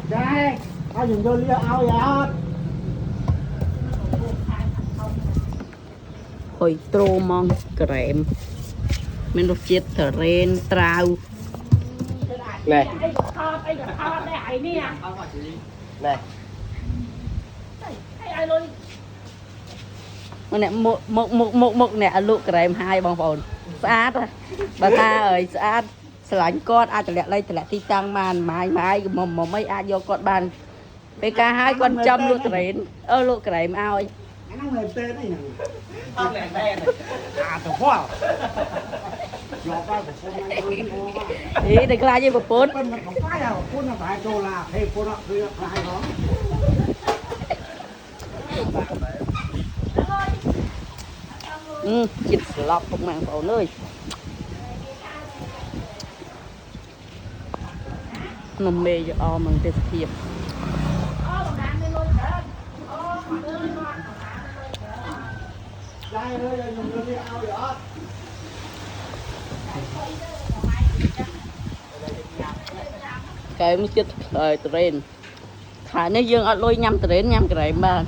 Đây, ai dùng vô lia ao vậy? Hồi trô mong krem mình được chết thở ren trao Này. Này. mà nè một nè lụ krem hai bong bồn sát bà ta ơi sát sánh con ai lẹ đây lẹ ti tăng màn mái mấy ai vô con bàn PK hai con châm lụ krem lụ krem ao ấy Nó người tên này nè. Không lẹ tên này. À, tổ khoa. ý để cái gì mà bốn Bên mình không phải đâu, phun là phải trô là hay phun đó,คือlà hay đó. chích lọc không màng phổ nơi nằm mê cho o bằng tê thiệp Đây ơi, dùng vô lia ao vậy? cái mới chết thời train thả nó dương ở lôi nhâm train nhâm cái mà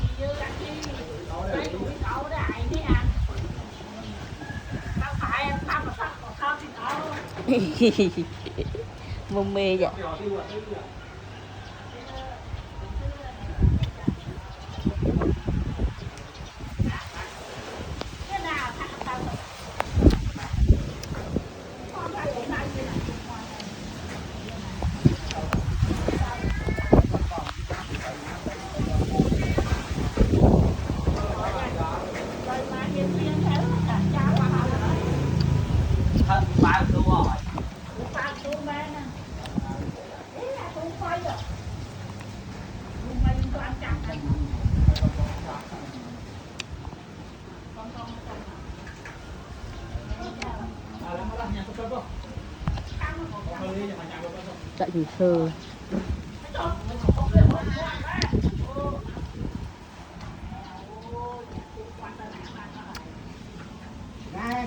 mông mê vậy tại vì sơ Đây,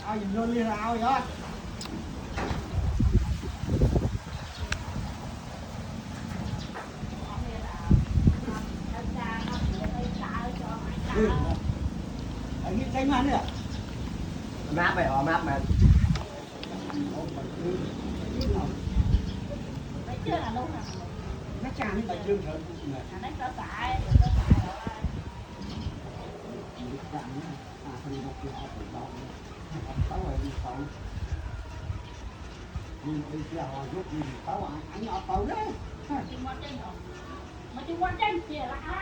ai dùng vô lia ao vậy? Anh nghĩ tránh ăn nữa. Map vậy, map mà. Nó chả như tại chương thôi. Nó có tại. Nhưng bây giờ họ giúp mình tao anh ở tàu đấy. Mà chú quan tranh kìa là ai?